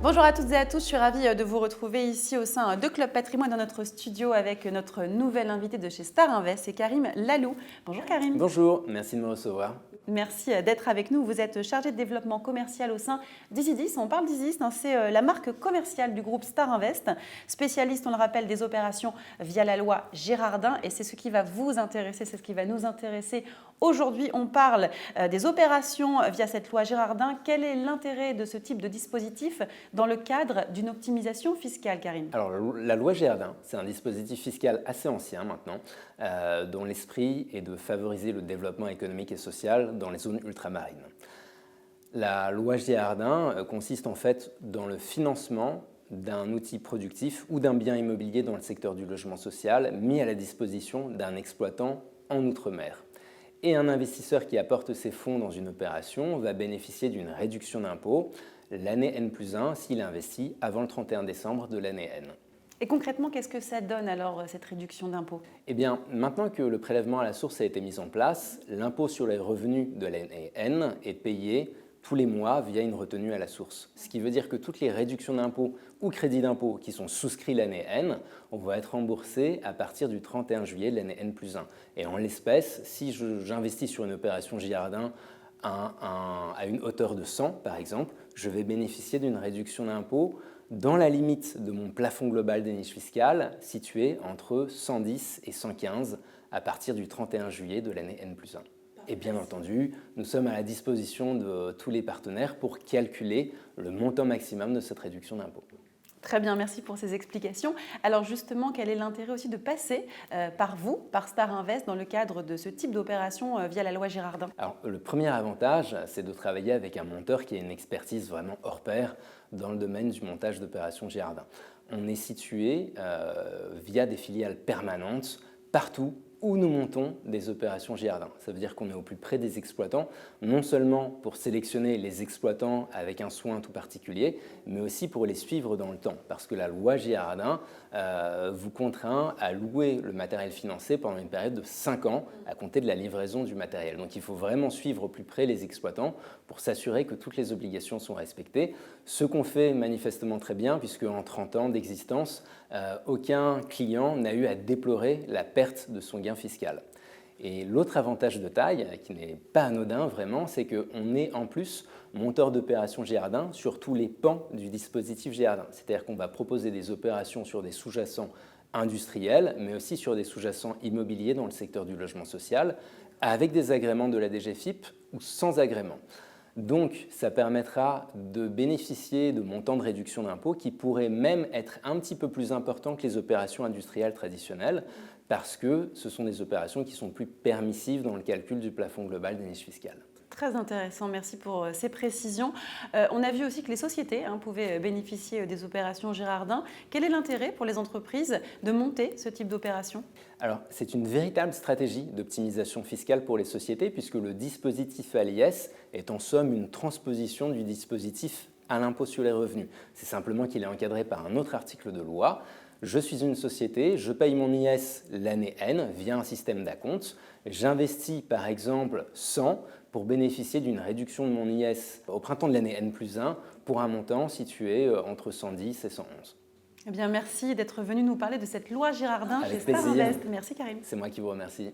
Bonjour à toutes et à tous, je suis ravie de vous retrouver ici au sein de Club Patrimoine dans notre studio avec notre nouvel invité de chez Star Invest, c'est Karim Lalou. Bonjour Karim. Bonjour, merci de me recevoir. Merci d'être avec nous. Vous êtes chargé de développement commercial au sein d'Isidis. On parle d'Isidis, c'est la marque commerciale du groupe Star Invest, spécialiste, on le rappelle, des opérations via la loi Girardin. Et c'est ce qui va vous intéresser, c'est ce qui va nous intéresser aujourd'hui. On parle des opérations via cette loi Girardin. Quel est l'intérêt de ce type de dispositif dans le cadre d'une optimisation fiscale, Karim? Alors, la loi Girardin, c'est un dispositif fiscal assez ancien maintenant, dont l'esprit est de favoriser le développement économique et social dans les zones ultramarines. La loi Girardin consiste en fait dans le financement d'un outil productif ou d'un bien immobilier dans le secteur du logement social mis à la disposition d'un exploitant en outre-mer. Et un investisseur qui apporte ses fonds dans une opération va bénéficier d'une réduction d'impôt l'année N+1 s'il investit avant le 31 décembre de l'année N. Et concrètement, qu'est-ce que ça donne alors, cette réduction d'impôt? Eh bien, maintenant que le prélèvement à la source a été mis en place, l'impôt sur les revenus de l'année N est payé tous les mois via une retenue à la source. Ce qui veut dire que toutes les réductions d'impôt ou crédits d'impôt qui sont souscrits l'année N vont être remboursés à partir du 31 juillet de l'année N+1. Et en l'espèce, si j'investis sur une opération Girardin à une hauteur de 100 par exemple, je vais bénéficier d'une réduction d'impôt dans la limite de mon plafond global des niches fiscales situé entre 110 et 115 à partir du 31 juillet de l'année N+1. Et bien entendu, nous sommes à la disposition de tous les partenaires pour calculer le montant maximum de cette réduction d'impôt. Très bien, merci pour ces explications. Alors justement, quel est l'intérêt aussi de passer par vous, par Star Invest, dans le cadre de ce type d'opération via la loi Girardin? Alors, le premier avantage, c'est de travailler avec un monteur qui a une expertise vraiment hors pair dans le domaine du montage d'opérations Girardin. On est situé via des filiales permanentes partout où nous montons des opérations Girardin. Ça veut dire qu'on est au plus près des exploitants, non seulement pour sélectionner les exploitants avec un soin tout particulier, mais aussi pour les suivre dans le temps. Parce que la loi Girardin vous contraint à louer le matériel financé pendant une période de 5 ans à compter de la livraison du matériel. Donc il faut vraiment suivre au plus près les exploitants pour s'assurer que toutes les obligations sont respectées. Ce qu'on fait manifestement très bien, puisque en 30 ans d'existence, aucun client n'a eu à déplorer la perte de son gain fiscal. Et l'autre avantage de taille, qui n'est pas anodin vraiment, c'est qu'on est en plus monteur d'opérations Girardin sur tous les pans du dispositif Girardin. C'est-à-dire qu'on va proposer des opérations sur des sous-jacents industriels, mais aussi sur des sous-jacents immobiliers dans le secteur du logement social, avec des agréments de la DGFiP ou sans agrément. Donc, ça permettra de bénéficier de montants de réduction d'impôt qui pourraient même être un petit peu plus importants que les opérations industrielles traditionnelles parce que ce sont des opérations qui sont plus permissives dans le calcul du plafond global des niches fiscales. Très intéressant, merci pour ces précisions. On a vu aussi que les sociétés pouvaient bénéficier des opérations Girardin. Quel est l'intérêt pour les entreprises de monter ce type d'opération? Alors, c'est une véritable stratégie d'optimisation fiscale pour les sociétés puisque le dispositif à l'IS est en somme une transposition du dispositif à l'impôt sur les revenus. C'est simplement qu'il est encadré par un autre article de loi. Je suis une société, je paye mon IS l'année N via un système d'acompte. J'investis par exemple 100 pour bénéficier d'une réduction de mon IS au printemps de l'année N+1 pour un montant situé entre 110 et 111. Eh bien, merci d'être venu nous parler de cette loi Girardin Avec chez Star plaisir. Invest. Merci Karim. C'est moi qui vous remercie.